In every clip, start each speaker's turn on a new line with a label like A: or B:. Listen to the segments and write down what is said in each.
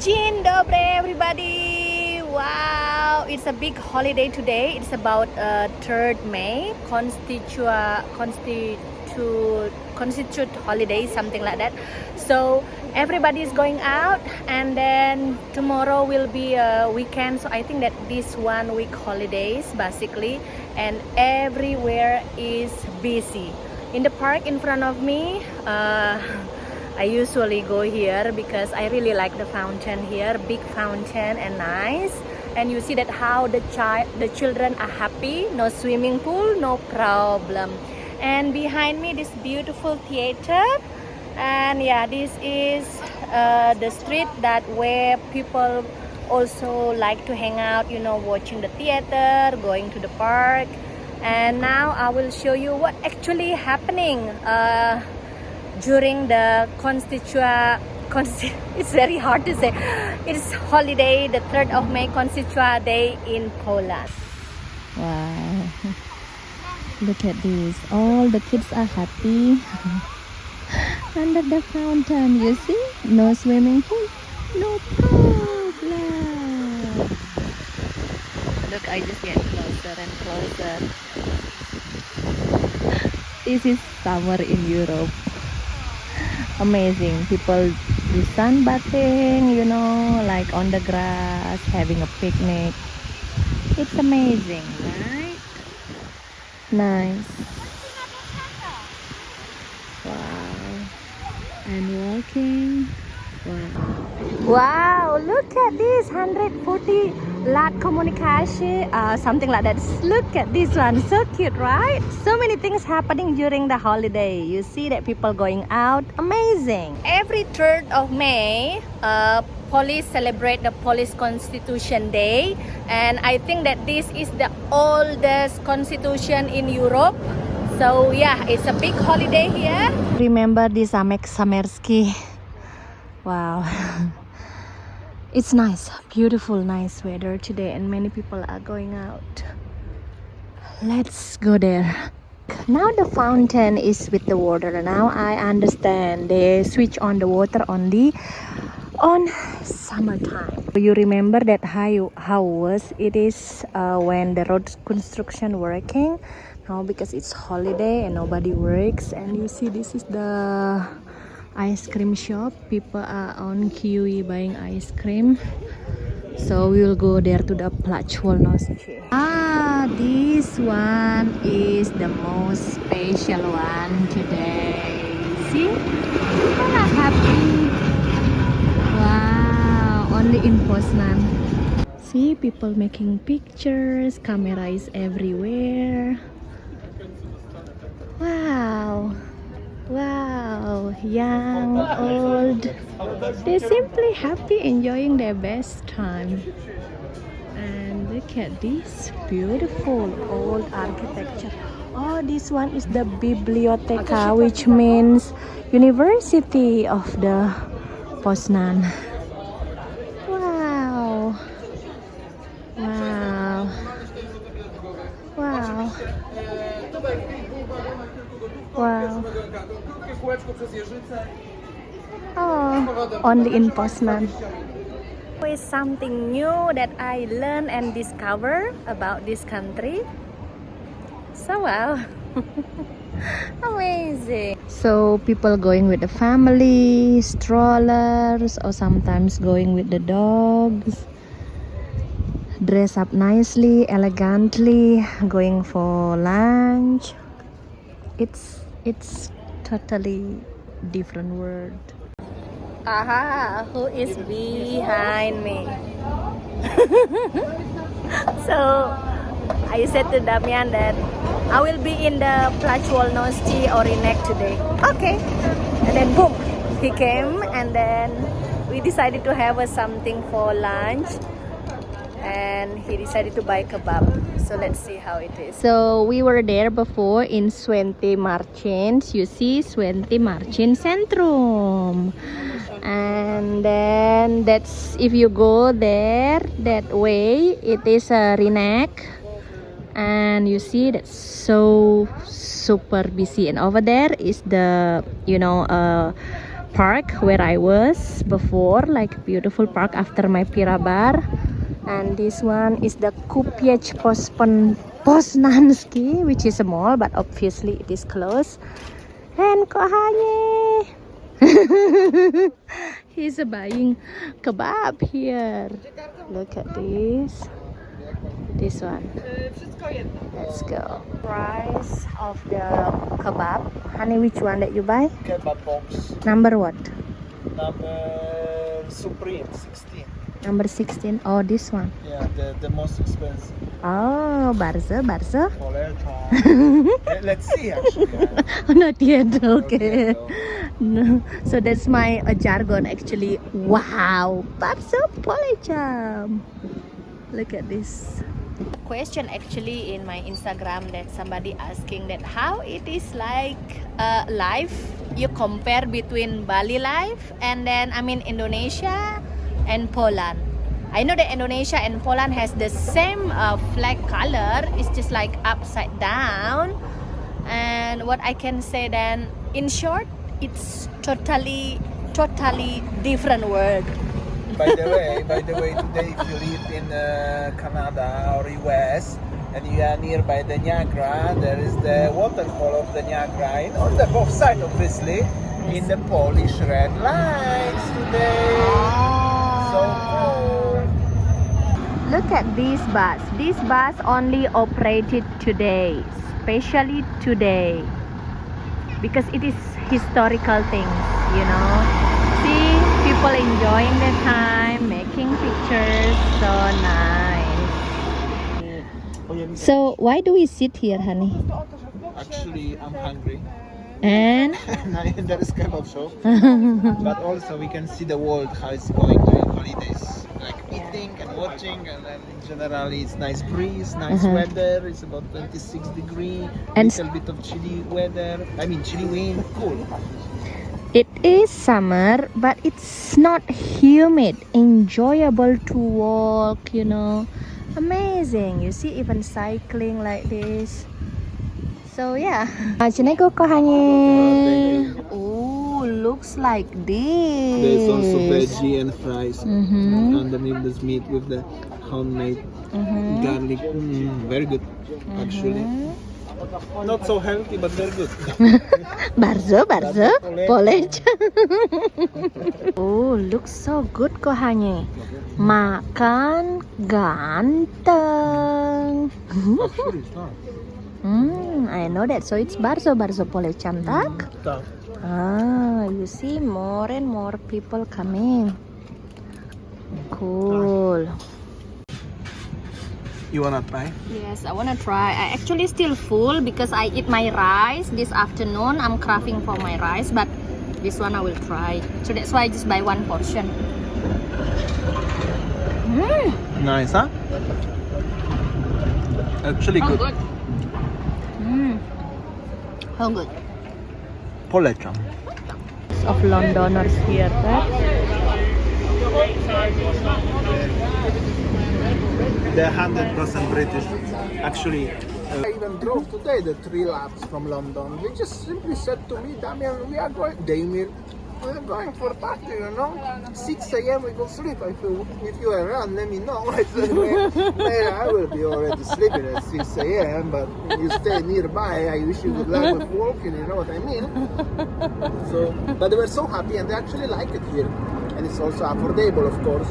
A: Dzień dobry, everybody! Wow, it's a big holiday today. It's about 3rd May, Constitute holiday, something like that. So everybody is going out, and then tomorrow will be a weekend. So I think that this 1 week holidays basically, and everywhere is busy. In the park in front of me, I usually go here because I really like the fountain here, big fountain and nice. And you see that how the children are happy, no swimming pool, no problem. And behind me this beautiful theater, and yeah, this is the street that where people also like to hang out, you know, watching the theater, going to the park. And now I will show you what actually happening during the it's very hard to say. It's holiday, the 3rd of May, Constitution Day in Poland. Wow. Look at this. All the kids are happy. Under the fountain, you see? No swimming pool, no problem. Look, I just get closer and closer. This is summer in Europe. Amazing. People do sunbathing, you know, like on the grass, having a picnic. It's amazing, right? Nice. Wow. And walking. Wow, look at this 140 lat communication, something like that. Look at this one, so cute, right? So many things happening during the holiday. You see that people going out, amazing. Every 3rd of May, police celebrate the Polish Constitution Day, and I think that this is the oldest constitution in Europe. So yeah, it's a big holiday here. Remember this Zamek Samersky? Wow. It's nice, beautiful, nice weather today, and many people are going out. Let's go there. Now the fountain is with the water. Now I understand they switch on the water only on summertime. You remember that how was it is when the road construction working? Now because it's holiday and nobody works, and you see this is the ice cream shop. People are on queue buying ice cream, so we will go there to the Plačwolnosci. This one is the most special one today. See, people are happy. Wow, only in Poznan. See, people making pictures, camera is everywhere. Wow. Wow, young, old, they're simply happy, enjoying their best time. And look at this beautiful old architecture. Oh, this one is the Biblioteca, which means University of the Poznan. Wow. Wow. Wow. Wow. Oh, only in Poznan. It's something new that I learned and discover about this country. So wow. Amazing. So people going with the family, strollers, or sometimes going with the dogs. Dress up nicely, elegantly, going for lunch. It's totally different world. Aha, who is behind me? So I said to Damian that I will be in the Plačwolnosci or Orinek today. Okay. And then boom, he came, and then we decided to have something for lunch, and he decided to buy kebab. So let's see how it is. So we were there before in Święty Marcin. You see Święty Marcin Centrum. And then that's, if you go there that way, it is a Rynek. And you see that's so super busy. And over there is the, you know, park where I was before, like beautiful park after my Pira bar. And this one is the Kupiec Poznanski, which is a mall, but obviously it is closed. And Kohanye, he's buying kebab here. Look at this. This one. Let's go. Price of the kebab. Honey, which one that you buy?
B: Kebab box.
A: Number what?
B: Number Supreme 16.
A: Number 16. Oh, this one.
B: Yeah, the most expensive.
A: Oh, Barzo.
B: Let's see actually.
A: Oh, not yet. Okay.
B: Okay,
A: No. So that's my jargon actually. Wow. Barzo Polecam. Look at this. Question actually in my Instagram that somebody asking that how it is like life you compare between Bali life and then Indonesia and Poland. I know that Indonesia and Poland has the same flag color. It's just like upside down. And what I can say then, in short, it's totally different world.
B: By the way, today if you live in Canada or US and you are nearby the Niagara, there is the waterfall of the Niagara, and on the both sides obviously, in the Polish red lines today. So cool.
A: Look at this bus. This bus only operated today, especially today, because it is historical things, you know. See, people enjoying the time, making pictures, so nice. So why do we sit here, honey?
B: Actually, I'm hungry.
A: And
B: And there is kebab shop. But also we can see the world how it's going during holidays, like eating and watching, and then in general it's nice breeze, nice weather. It's about 26 degrees,
A: And
B: little bit of chilly weather. Chilly wind, cool.
A: it is summer, but it's not humid. Enjoyable to walk, you know. Amazing. You see, even cycling like this. So yeah. Go kohanye. Oh, looks like this.
B: There's also veggie and fries
A: Mm-hmm.
B: underneath this meat with the homemade garlic. Very good, actually. Not so healthy, but very good.
A: Barzo, Polec. Oh, looks so good kohanye. Makan ganteng.
B: Actually, it's not.
A: I know that. So it's Barzo Polecam, tak?
B: Tough.
A: Ah, you see more and more people coming. Cool.
B: You wanna try?
A: Yes, I wanna try. I actually still full because I eat my rice this afternoon. I'm craving for my rice, but this one I will try. So that's why I just buy one portion.
B: Nice, huh? Actually good.
A: Good. How good.
B: Polecam.
A: Of Londoners here, right?
B: They're 100% British. Actually, I even drove today the 3 laps from London. They just simply said to me, Damian, we are going for a party, you know. 6 a.m. we go sleep. If you are around, let me know. I said, well, I will be already sleeping at 6 a.m. But you stay nearby. I wish you good luck with walking. You know what I mean? So, but they were so happy, and they actually like it here. And it's also affordable, of course.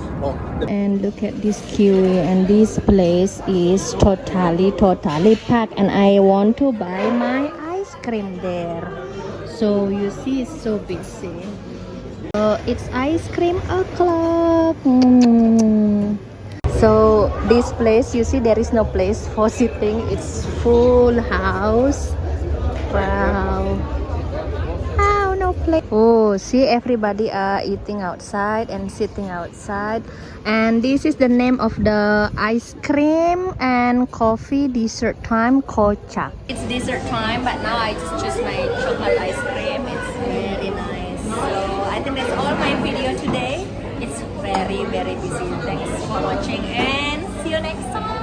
A: And look at this kiwi, and this place is totally packed, and I want to buy my ice cream there. So you see, it's so busy. So it's ice cream o'clock. So this place, you see, there is no place for sitting. It's full house. Wow. Wow, no place. Oh, see, everybody are eating outside and sitting outside. And this is the name of the ice cream and coffee dessert time, Kocak. It's dessert time, but now I just choose my chocolate ice cream. It's very nice. So I think that's all my video today. It's very busy. Thanks for watching and see you next time.